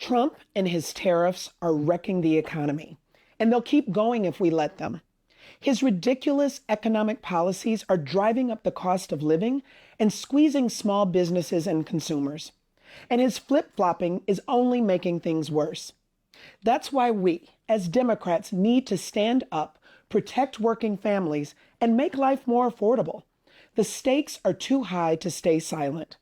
Trump and his tariffs are wrecking the economy, and they'll keep going if we let them. His ridiculous economic policies are driving up the cost of living and squeezing small businesses and consumers. And his flip-flopping is only making things worse. That's why we, as Democrats, need to stand up, protect working families, and make life more affordable. The stakes are too high to stay silent.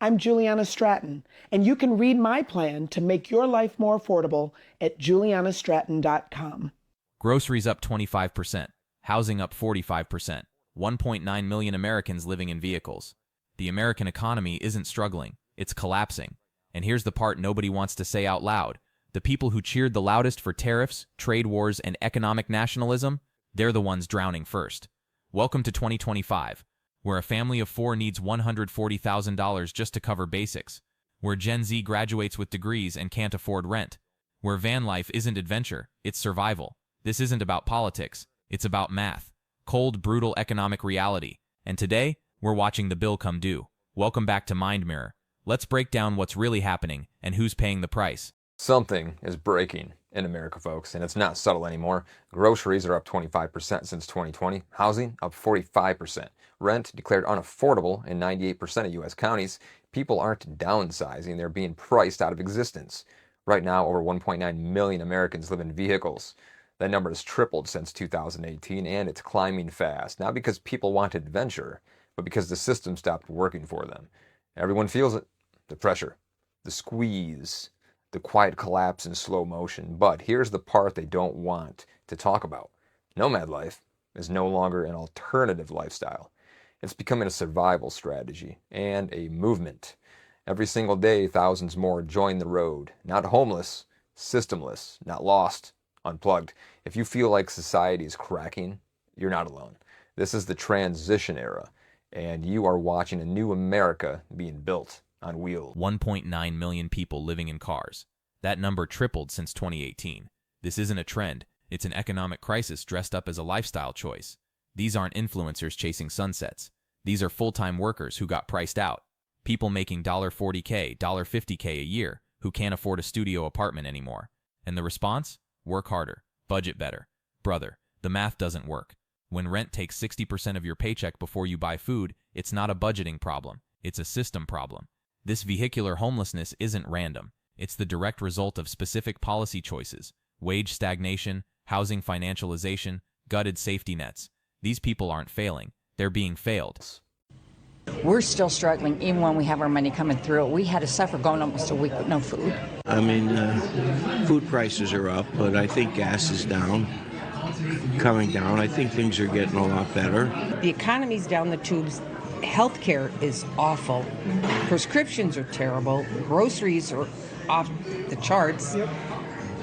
I'm Juliana Stratton, and you can read my plan to make your life more affordable at julianastratton.com. Groceries up 25%, housing up 45%, 1.9 million Americans living in vehicles. The American economy isn't struggling, it's collapsing. And here's the part nobody wants to say out loud. The people who cheered the loudest for tariffs, trade wars, and economic nationalism, they're the ones drowning first. Welcome to 2025, where a family of four needs $140,000 just to cover basics, where Gen Z graduates with degrees and can't afford rent, where van life isn't adventure, it's survival. This isn't about politics, it's about math, cold, brutal economic reality. And today, we're watching the bill come due. Welcome back to Mind Mirror. Let's break down what's really happening and who's paying the price. Something is breaking in America, folks, and it's not subtle anymore. Groceries are up 25% since 2020. Housing up 45%. Rent declared unaffordable in 98% of U.S. counties. People aren't downsizing, they're being priced out of existence. Right now, over 1.9 million Americans live in vehicles. That number has tripled since 2018, and it's climbing fast. Not because people want adventure, but because the system stopped working for them. Everyone feels it. The pressure, the squeeze, the quiet collapse in slow motion. But here's the part they don't want to talk about. Nomad life is no longer an alternative lifestyle. It's becoming a survival strategy and a movement. Every single day, thousands more join the road. Not homeless, systemless, not lost, unplugged. If you feel like society is cracking, you're not alone. This is the transition era, and you are watching a new America being built on wheels. 1.9 million people living in cars. That number tripled since 2018. This isn't a trend, it's an economic crisis dressed up as a lifestyle choice. These aren't influencers chasing sunsets. These are full-time workers who got priced out. People making $40K, $50K a year who can't afford a studio apartment anymore. And the response? Work harder. Budget better. Brother, the math doesn't work. When rent takes 60% of your paycheck before you buy food, it's not a budgeting problem. It's a system problem. This vehicular homelessness isn't random. It's the direct result of specific policy choices, wage stagnation, housing financialization, gutted safety nets. These people aren't failing. They're being failed. We're still struggling even when we have our money coming through. We had to suffer going almost a week with no food. I mean, food prices are up, but I think gas is down, coming down. I think things are getting a lot better. The economy's down the tubes. Healthcare is awful. Prescriptions are terrible. Groceries are off the charts.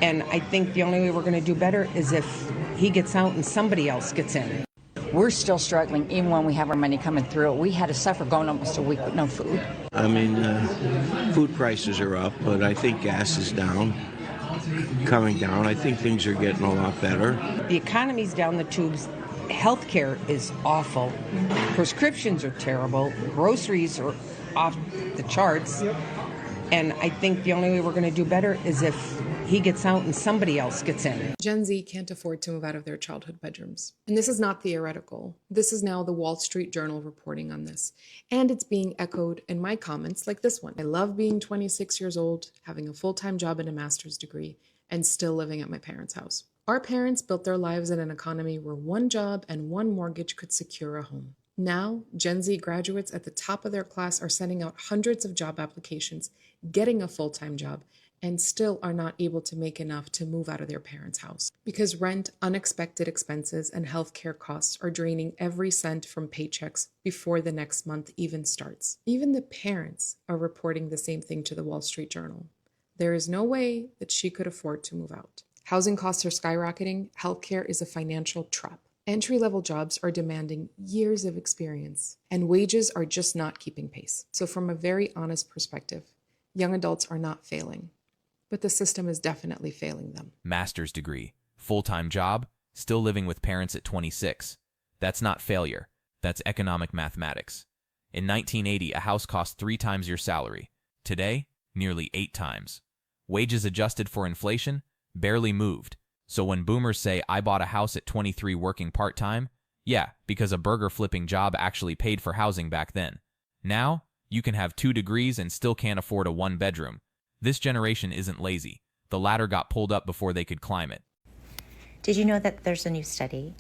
And I think the only way we're going to do better is if he gets out and somebody else gets in. We're still struggling even when we have our money coming through. We had to suffer going almost a week with no food. I mean, food prices are up, but I think gas is down, coming down. I think things are getting a lot better. The economy's down the tubes. Healthcare is awful. Prescriptions are terrible. Groceries are off the charts. And I think the only way we're going to do better is if he gets out and somebody else gets in. Gen Z can't afford to move out of their childhood bedrooms. And this is not theoretical. This is now the Wall Street Journal reporting on this. And it's being echoed in my comments like this one. I love being 26 years old, having a full-time job and a master's degree, and still living at my parents' house. Our parents built their lives in an economy where one job and one mortgage could secure a home. Now, Gen Z graduates at the top of their class are sending out hundreds of job applications, getting a full-time job, and still are not able to make enough to move out of their parents' house. Because rent, unexpected expenses, and healthcare costs are draining every cent from paychecks before the next month even starts. Even the parents are reporting the same thing to the Wall Street Journal. There is no way that she could afford to move out. Housing costs are skyrocketing. Healthcare is a financial trap. Entry-level jobs are demanding years of experience, and wages are just not keeping pace. So from a very honest perspective, young adults are not failing, but the system is definitely failing them. Master's degree, full-time job, still living with parents at 26. That's not failure. That's economic mathematics. In 1980, a house cost 3 times your salary. Today, nearly 8 times. Wages adjusted for inflation barely moved. So when boomers say, I bought a house at 23 working part-time, yeah, because a burger flipping job actually paid for housing back then. Now, you can have 2 degrees and still can't afford a 1-bedroom. This generation isn't lazy. The ladder got pulled up before they could climb it. Did you know that there's a new study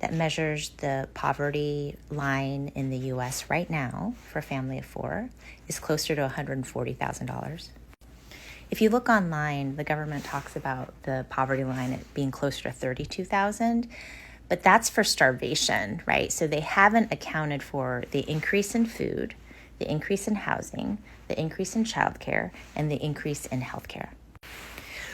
that measures the poverty line in the U.S. right now for a family of 4 is closer to $140,000? If you look online, the government talks about the poverty line at being closer to $32,000, but that's for starvation, right? So they haven't accounted for the increase in food, the increase in housing, the increase in childcare, and the increase in healthcare.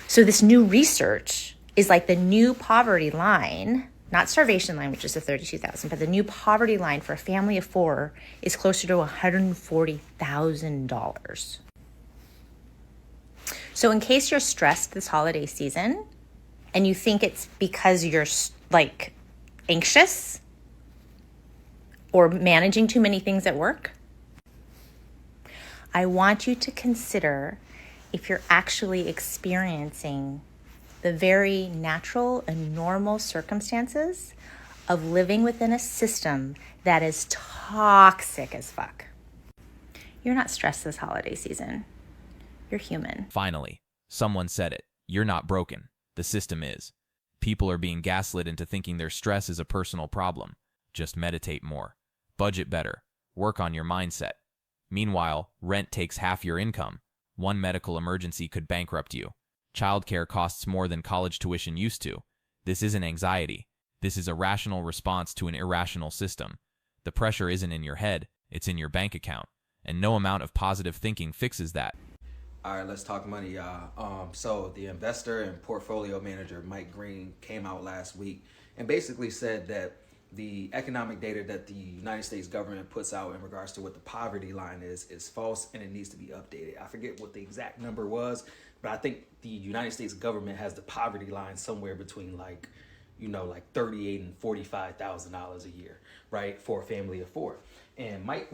So this new research is like the new poverty line, not starvation line, which is the $32,000, but the new poverty line for a family of 4 is closer to $140,000. So in case you're stressed this holiday season and you think it's because you're like anxious or managing too many things at work, I want you to consider if you're actually experiencing the very natural and normal circumstances of living within a system that is toxic as fuck. You're not stressed this holiday season. You're human. Finally, someone said it. You're not broken. The system is. People are being gaslit into thinking their stress is a personal problem. Just meditate more. Budget better. Work on your mindset. Meanwhile, rent takes half your income. One medical emergency could bankrupt you. Childcare costs more than college tuition used to. This isn't anxiety. This is a rational response to an irrational system. The pressure isn't in your head, it's in your bank account. And no amount of positive thinking fixes that. All right, let's talk money, y'all. So the investor and portfolio manager, Mike Green, came out last week and basically said that the economic data that the United States government puts out in regards to what the poverty line is false and it needs to be updated. I forget what the exact number was, but I think the United States government has the poverty line somewhere between like $38,000 and $45,000 a year, right, for a family of 4. And Mike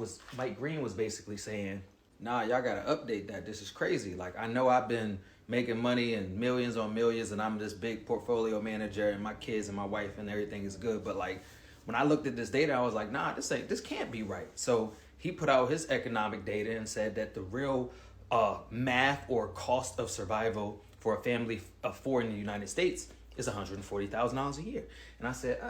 Green was basically saying, nah, y'all gotta update that. This is crazy. Like, I know I've been making money and millions on millions and I'm this big portfolio manager and my kids and my wife and everything is good. But like, when I looked at this data, I was like, nah, this can't be right. So he put out his economic data and said that the real math or cost of survival for a family of 4 in the United States is $140,000 a year. And I said,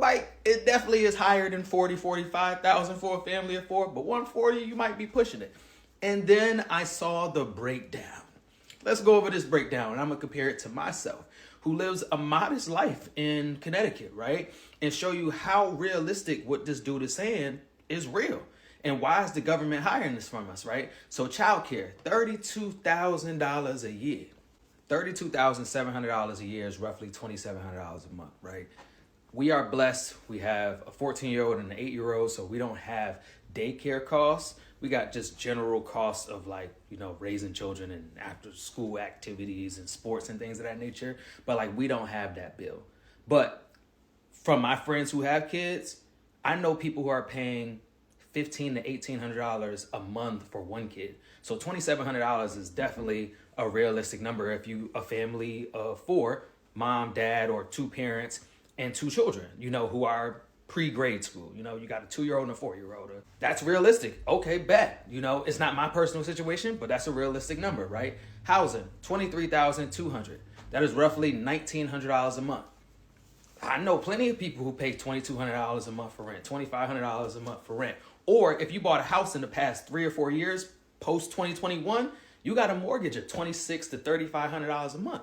Mike, it definitely is higher than $45,000 for a family of 4, but 140, you might be pushing it. And then I saw the breakdown. Let's go over this breakdown, and I'm gonna compare it to myself, who lives a modest life in Connecticut, right? And show you how realistic what this dude is saying is real. And why is the government hiring this from us, right? So childcare, $32,000 a year. $32,700 a year is roughly $2,700 a month, right? We are blessed. We have a 14-year-old and an 8-year-old, so we don't have daycare costs. We got just general costs of raising children and after school activities and sports and things of that nature. But we don't have that bill. But from my friends who have kids, I know people who are paying $1,500 to $1,800 a month for one kid. So $2,700 is definitely a realistic number if you a family of 4, mom, dad, or 2 parents and 2 children, who are pre-grade school. You got a 2-year-old and a 4-year-old. That's realistic. Okay, bet. It's not my personal situation, but that's a realistic number, right? Housing, $23,200. That is roughly $1,900 a month. I know plenty of people who pay $2,200 a month for rent, $2,500 a month for rent. Or if you bought a house in the past 3 or 4 years, post 2021, you got a mortgage of $2,600 to $3,500 a month.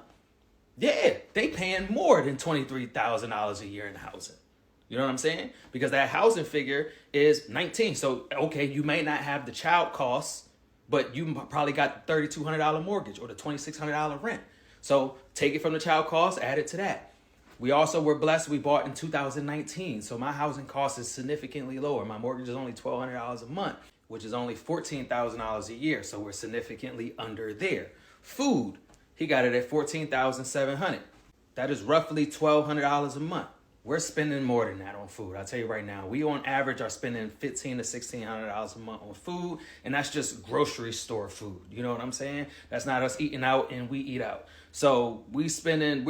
Yeah, they paying more than $23,000 a year in housing. You know what I'm saying? Because that housing figure is 19. So, okay, you may not have the child costs, but you probably got the $3,200 mortgage or the $2,600 rent. So take it from the child costs, add it to that. We also were blessed. We bought in 2019. So my housing cost is significantly lower. My mortgage is only $1,200 a month, which is only $14,000 a year. So we're significantly under there. Food, he got it at $14,700. That is roughly $1,200 a month. we're spending more than that on food. I'll tell you right now, we on average are spending $1,500 to $1,600 a month on food, and that's just grocery store food. You know what I'm saying? That's not us eating out and we eat out. So we're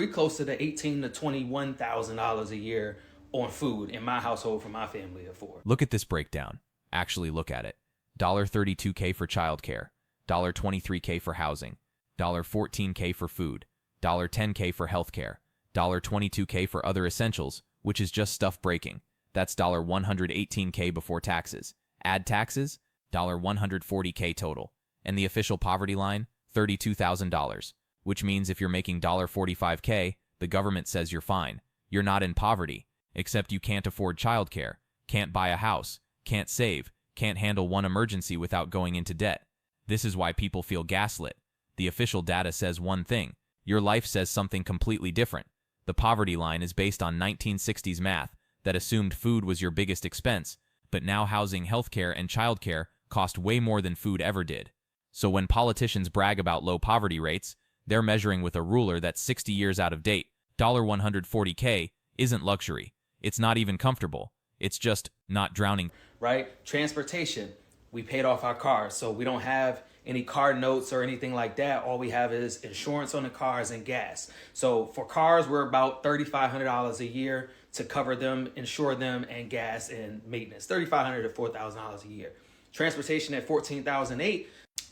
close to the $18,000 to $21,000 a year on food in my household for my family of four. Look at this breakdown. Actually look at it. $32K for childcare, $23K for housing, $14K for food, $10K for healthcare, $22K for other essentials, which is just stuff breaking. That's $118K before taxes. Add taxes, $140K total. And the official poverty line, $32,000, which means if you're making $45K, the government says you're fine. You're not in poverty, except you can't afford childcare, can't buy a house, can't save, can't handle one emergency without going into debt. This is why people feel gaslit. The official data says one thing. Your life says something completely different. The poverty line is based on 1960s math that assumed food was your biggest expense, but now housing, healthcare, and childcare cost way more than food ever did. So when politicians brag about low poverty rates, they're measuring with a ruler that's 60 years out of date. $140K isn't luxury. It's not even comfortable. It's just not drowning. Right? Transportation. We paid off our cars, so we don't have any car notes or anything like that. All we have is insurance on the cars and gas. So for cars, we're about $3,500 a year to cover them, insure them, and gas and maintenance. $3,500 to $4,000 a year. Transportation at $14,008.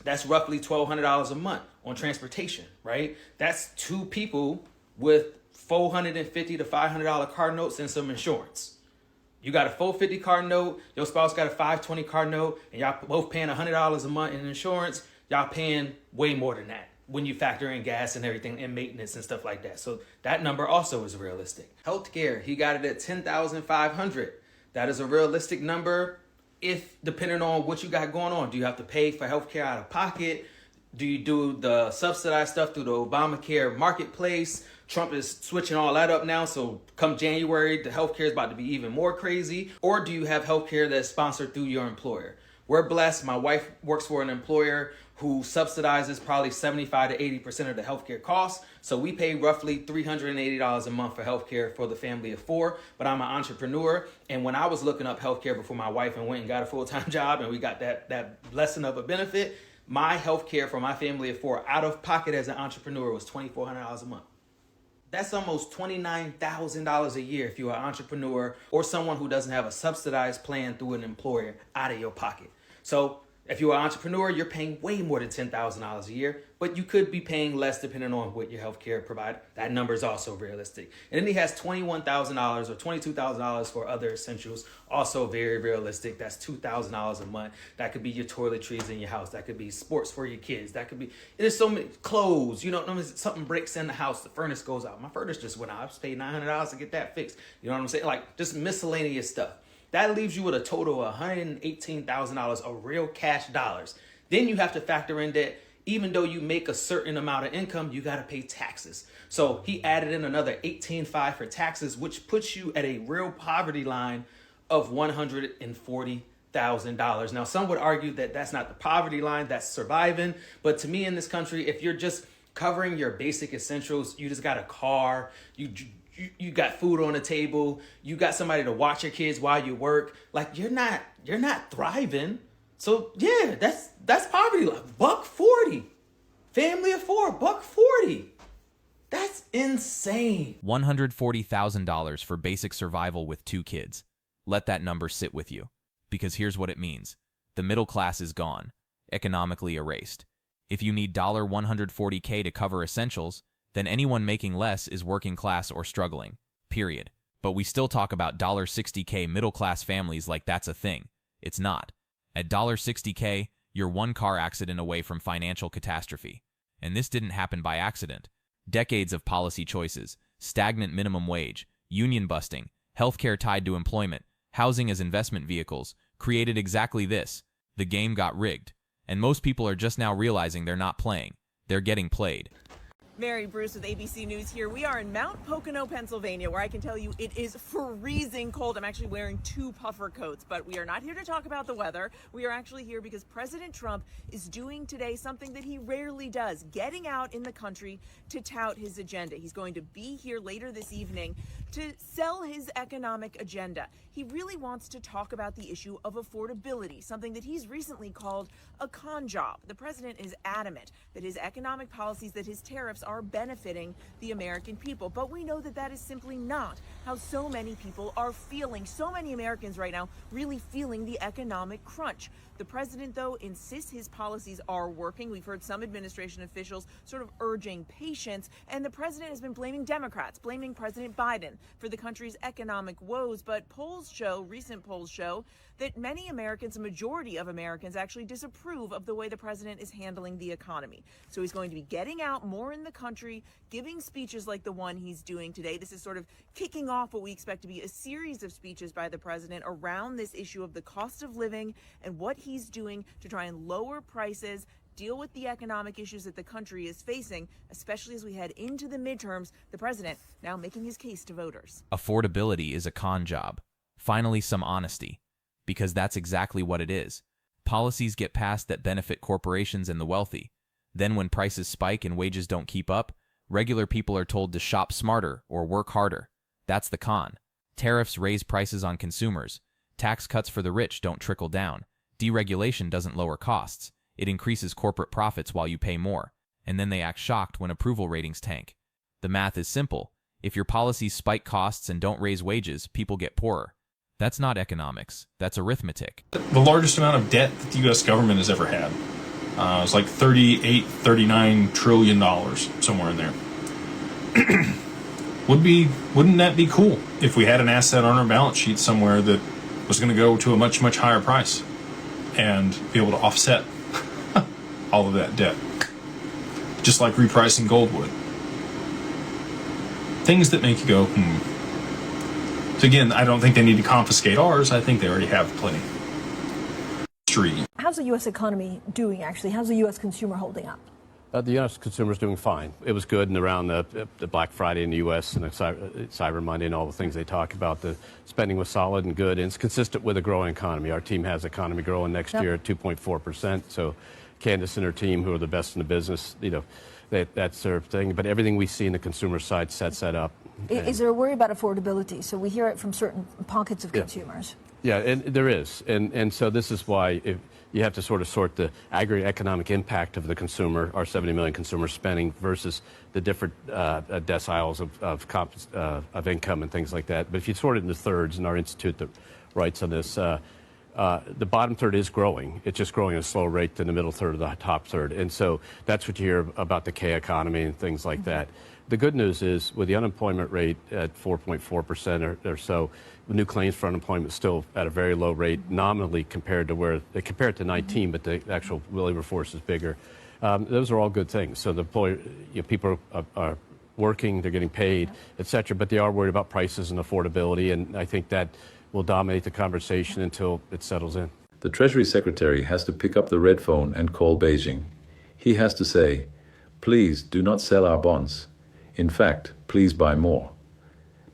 That's roughly $1,200 a month on transportation, right? That's two people with $450 to $500 car notes and some insurance. You got a $450 car note, your spouse got a $520 car note, and y'all both paying $100 a month in insurance. Y'all paying way more than that when you factor in gas and everything and maintenance and stuff like that. So that number also is realistic. Healthcare, he got it at $10,500. That is a realistic number if depending on what you got going on. Do you have to pay for healthcare out of pocket? Do you do the subsidized stuff through the Obamacare marketplace? Trump is switching all that up now, so come January, the healthcare is about to be even more crazy. Or do you have healthcare that's sponsored through your employer? We're blessed. My wife works for an employer who subsidizes probably 75 to 80% of the healthcare costs. So we pay roughly $380 a month for healthcare for the family of four. But I'm an entrepreneur, and when I was looking up healthcare before my wife and went and got a full-time job, and we got that blessing of a benefit, my healthcare for my family of four out of pocket as an entrepreneur was $2,400 a month. That's almost $29,000 a year if you're an entrepreneur or someone who doesn't have a subsidized plan through an employer out of your pocket. So if you're an entrepreneur, you're paying way more than $10,000 a year, but you could be paying less depending on what your healthcare provider. That number is also realistic. And then he has $21,000 or $22,000 for other essentials, also very realistic. That's $2,000 a month. That could be your toiletries in your house. That could be sports for your kids. That could be, there's so many clothes, something breaks in the house, the furnace goes out. My furnace just went out. I just paid $900 to get that fixed. You know what I'm saying? Like just miscellaneous stuff. That leaves you with a total of $118,000 of real cash dollars. Then you have to factor in that even though you make a certain amount of income, you got to pay taxes. So he added in another $18,500 for taxes, which puts you at a real poverty line of $140,000. Now, some would argue that that's not the poverty line, that's surviving. But to me in this country, if you're just covering your basic essentials, you just got a car, you got food on the table, you got somebody to watch your kids while you work, like you're not thriving. So yeah, that's poverty line. $140. Family of four, $140. That's insane. $140,000 for basic survival with 2 kids. Let that number sit with you, because here's what it means. The middle class is gone, economically erased. If you need $140K to cover essentials, then anyone making less is working class or struggling, period. But we still talk about $60K middle-class families like that's a thing. It's not. At $60K, you're one car accident away from financial catastrophe. And this didn't happen by accident. Decades of policy choices, stagnant minimum wage, union busting, healthcare tied to employment, housing as investment vehicles, created exactly this. The game got rigged. And most people are just now realizing they're not playing. They're getting played. Mary Bruce with ABC News here. We are in Mount Pocono, Pennsylvania, where I can tell you it is freezing cold. I'm actually wearing 2 puffer coats, but we are not here to talk about the weather. We are actually here because President Trump is doing today something that he rarely does, getting out in the country to tout his agenda. He's going to be here later this evening to sell his economic agenda. He really wants to talk about the issue of affordability, something that he's recently called a con job. The president is adamant that his economic policies, that his tariffs are benefiting the American people. But we know that that is simply not how so many people are feeling. So many Americans right now really feeling the economic crunch. The president, though, insists his policies are working. We've heard some administration officials sort of urging patience, and the president has been blaming Democrats, blaming President Biden for the country's economic woes. But recent polls show that many Americans, a majority of Americans, actually disapprove of the way the president is handling the economy. So he's going to be getting out more in the country, giving speeches like the one he's doing today. This is sort of kicking off what we expect to be a series of speeches by the president around this issue of the cost of living and what he's doing to try and lower prices, deal with the economic issues that the country is facing, especially as we head into the midterms. The president now making his case to voters. Affordability is a con job. Finally, some honesty. Because that's exactly what it is. Policies get passed that benefit corporations and the wealthy. Then when prices spike and wages don't keep up, regular people are told to shop smarter or work harder. That's the con. Tariffs raise prices on consumers. Tax cuts for the rich don't trickle down. Deregulation doesn't lower costs. It increases corporate profits while you pay more. And then they act shocked when approval ratings tank. The math is simple. If your policies spike costs and don't raise wages, people get poorer. That's not economics. That's arithmetic. The largest amount of debt that the U.S. government has ever had. It's like $39 trillion, somewhere in there. Wouldn't that be cool if we had an asset on our balance sheet somewhere that was going to go to a much, much higher price and be able to offset all of that debt? Just like repricing gold would. Things that make you go, So again, I don't think they need to confiscate ours. I think they already have plenty. How's the U.S. economy doing, actually? How's the U.S. consumer holding up? The U.S. consumer is doing fine. It was good and around the Black Friday in the U.S. and the Cyber Monday and all the things they talk about. The spending was solid and good, and it's consistent with a growing economy. Our team has economy growing next year at 2.4%. So Candace and her team, who are the best in the business, that's their thing. But everything we see in the consumer side sets that up. Is there a worry about affordability? So we hear it from certain pockets of consumers. Yeah, and there is. And so this is why you have to sort of sort the aggregate economic impact of the consumer, our 70 million consumer spending, versus the different deciles of income and things like that. But if you sort it into thirds, and our institute that writes on this, the bottom third is growing. It's just growing at a slower rate than the middle third or the top third. And so that's what you hear about the K economy and things like that. The good news is, with the unemployment rate at 4.4% or so, the new claims for unemployment is still at a very low rate nominally compared to 19, but the actual labor force is bigger. Those are all good things. So the people are working, they're getting paid, et cetera, but they are worried about prices and affordability, and I think that will dominate the conversation until it settles in. The Treasury Secretary has to pick up the red phone and call Beijing. He has to say, please do not sell our bonds. In fact, please buy more.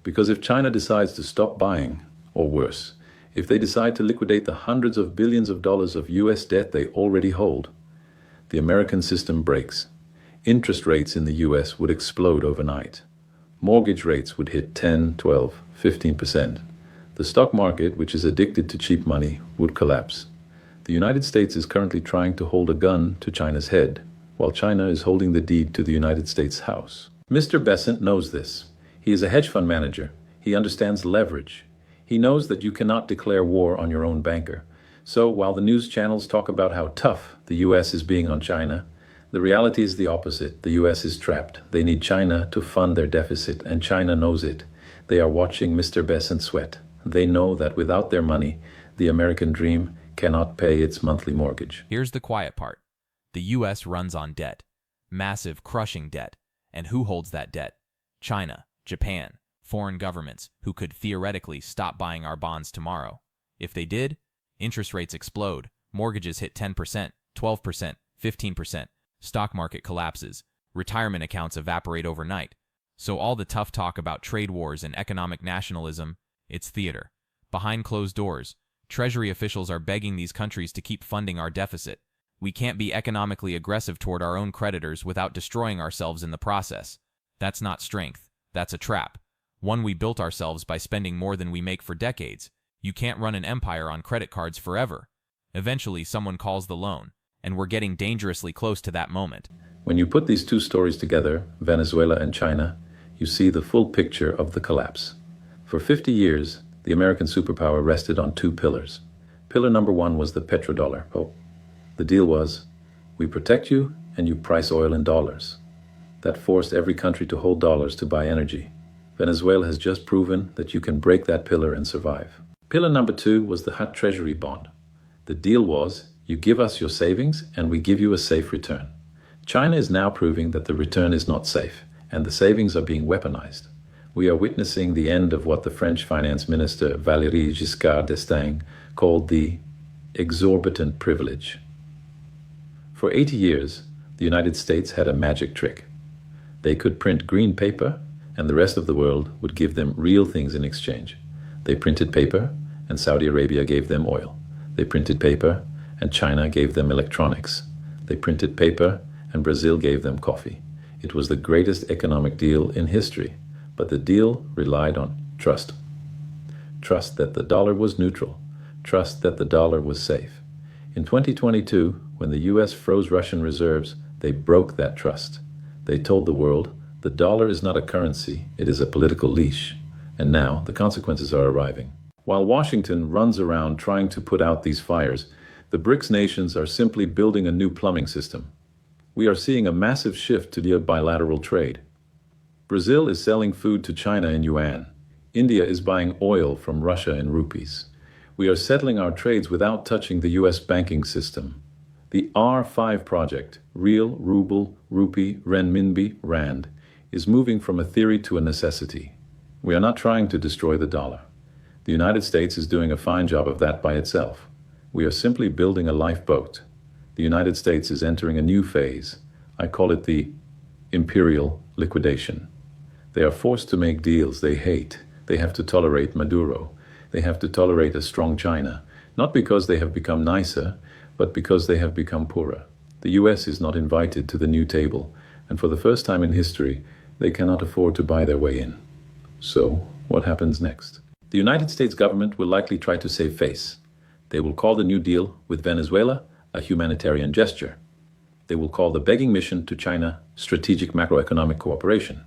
Because if China decides to stop buying, or worse, if they decide to liquidate the hundreds of billions of dollars of U.S. debt they already hold, the American system breaks. Interest rates in the U.S. would explode overnight. Mortgage rates would hit 10, 12, 15%. The stock market, which is addicted to cheap money, would collapse. The United States is currently trying to hold a gun to China's head, while China is holding the deed to the United States House. Mr. Bessent knows this. He is a hedge fund manager. He understands leverage. He knows that you cannot declare war on your own banker. So while the news channels talk about how tough the U.S. is being on China, the reality is the opposite. The U.S. is trapped. They need China to fund their deficit, and China knows it. They are watching Mr. Bessent sweat. They know that without their money, the American dream cannot pay its monthly mortgage. Here's the quiet part. The U.S. runs on debt. Massive, crushing debt. And who holds that debt? China, Japan, foreign governments who could theoretically stop buying our bonds tomorrow. If they did, interest rates explode, mortgages hit 10%, 12%, 15%, stock market collapses, retirement accounts evaporate overnight. So all the tough talk about trade wars and economic nationalism, it's theater. Behind closed doors, Treasury officials are begging these countries to keep funding our deficit. We can't be economically aggressive toward our own creditors without destroying ourselves in the process. That's not strength. That's a trap. One we built ourselves by spending more than we make for decades. You can't run an empire on credit cards forever. Eventually, someone calls the loan, and we're getting dangerously close to that moment. When you put these two stories together, Venezuela and China, you see the full picture of the collapse. For 50 years, the American superpower rested on two pillars. Pillar number one was the petrodollar. The deal was, we protect you and you price oil in dollars. That forced every country to hold dollars to buy energy. Venezuela has just proven that you can break that pillar and survive. Pillar number two was the hot treasury bond. The deal was, you give us your savings and we give you a safe return. China is now proving that the return is not safe, and the savings are being weaponized. We are witnessing the end of what the French finance minister Valéry Giscard d'Estaing called the exorbitant privilege. For 80 years, the United States had a magic trick. They could print green paper, and the rest of the world would give them real things in exchange. They printed paper, and Saudi Arabia gave them oil. They printed paper, and China gave them electronics. They printed paper, and Brazil gave them coffee. It was the greatest economic deal in history, but the deal relied on trust. Trust that the dollar was neutral. Trust that the dollar was safe. In 2022, when the US froze Russian reserves, they broke that trust. They told the world, the dollar is not a currency, it is a political leash. And now the consequences are arriving. While Washington runs around trying to put out these fires, the BRICS nations are simply building a new plumbing system. We are seeing a massive shift to the bilateral trade. Brazil is selling food to China in yuan. India is buying oil from Russia in rupees. We are settling our trades without touching the US banking system. The R5 project, real, ruble, rupee, renminbi, rand, is moving from a theory to a necessity. We are not trying to destroy the dollar. The United States is doing a fine job of that by itself. We are simply building a lifeboat. The United States is entering a new phase. I call it the imperial liquidation. They are forced to make deals they hate. They have to tolerate Maduro. They have to tolerate a strong China, not because they have become nicer, but because they have become poorer. The US is not invited to the new table, and for the first time in history, they cannot afford to buy their way in. So, what happens next? The United States government will likely try to save face. They will call the New Deal with Venezuela a humanitarian gesture. They will call the begging mission to China strategic macroeconomic cooperation.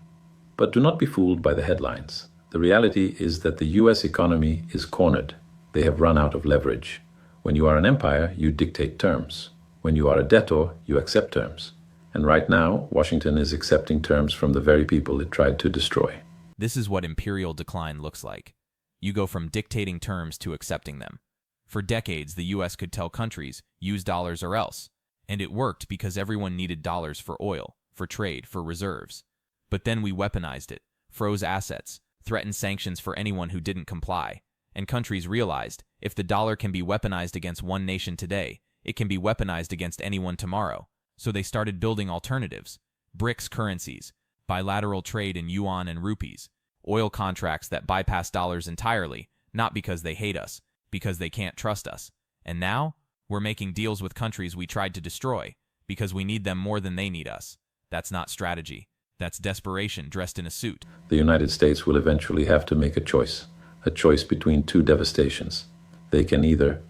But do not be fooled by the headlines. The reality is that the US economy is cornered. They have run out of leverage. When you are an empire, you dictate terms. When you are a debtor, you accept terms. And right now, Washington is accepting terms from the very people it tried to destroy. This is what imperial decline looks like. You go from dictating terms to accepting them. For decades, the US could tell countries, use dollars or else. And it worked because everyone needed dollars for oil, for trade, for reserves. But then we weaponized it, froze assets, threatened sanctions for anyone who didn't comply. And countries realized, if the dollar can be weaponized against one nation today, it can be weaponized against anyone tomorrow. So they started building alternatives, BRICS currencies, bilateral trade in yuan and rupees, oil contracts that bypass dollars entirely, not because they hate us, because they can't trust us. And now, we're making deals with countries we tried to destroy, because we need them more than they need us. That's not strategy. That's desperation dressed in a suit. The United States will eventually have to make a choice between two devastations. They can either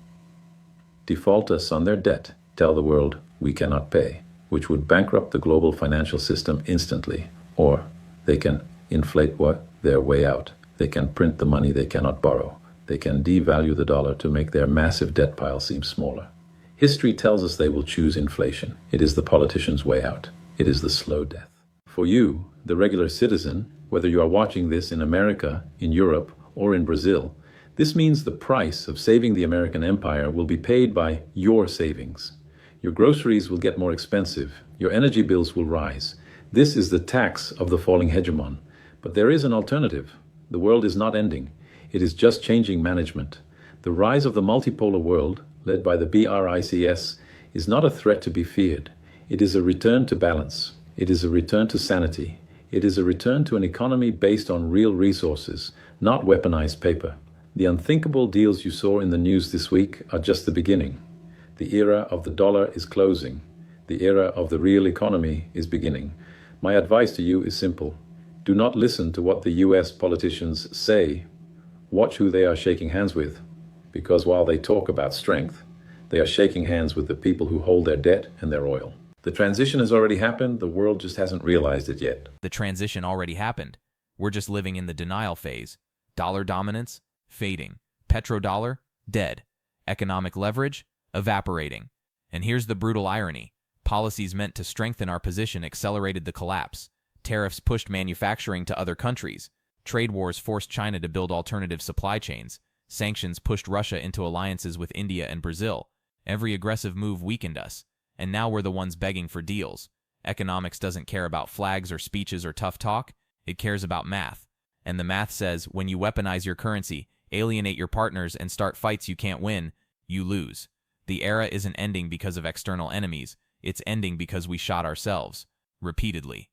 default us on their debt, tell the world we cannot pay, which would bankrupt the global financial system instantly, or they can inflate their way out. They can print the money they cannot borrow. They can devalue the dollar to make their massive debt pile seem smaller. History tells us they will choose inflation. It is the politician's way out. It is the slow death. For you, the regular citizen, whether you are watching this in America, in Europe, or in Brazil, this means the price of saving the American empire will be paid by your savings. Your groceries will get more expensive. Your energy bills will rise. This is the tax of the falling hegemon. But there is an alternative. The world is not ending. It is just changing management. The rise of the multipolar world, led by the BRICS, is not a threat to be feared. It is a return to balance. It is a return to sanity. It is a return to an economy based on real resources, not weaponized paper. The unthinkable deals you saw in the news this week are just the beginning. The era of the dollar is closing. The era of the real economy is beginning. My advice to you is simple. Do not listen to what the US politicians say. Watch who they are shaking hands with, because while they talk about strength, they are shaking hands with the people who hold their debt and their oil. The transition has already happened. The world just hasn't realized it yet. The transition already happened. We're just living in the denial phase. Dollar dominance, fading. Petrodollar, dead. Economic leverage, evaporating. And here's the brutal irony. Policies meant to strengthen our position accelerated the collapse. Tariffs pushed manufacturing to other countries. Trade wars forced China to build alternative supply chains. Sanctions pushed Russia into alliances with India and Brazil. Every aggressive move weakened us. And now we're the ones begging for deals. Economics doesn't care about flags or speeches or tough talk. It cares about math. And the math says when you weaponize your currency, alienate your partners, and start fights you can't win, you lose. The era isn't ending because of external enemies. It's ending because we shot ourselves. Repeatedly.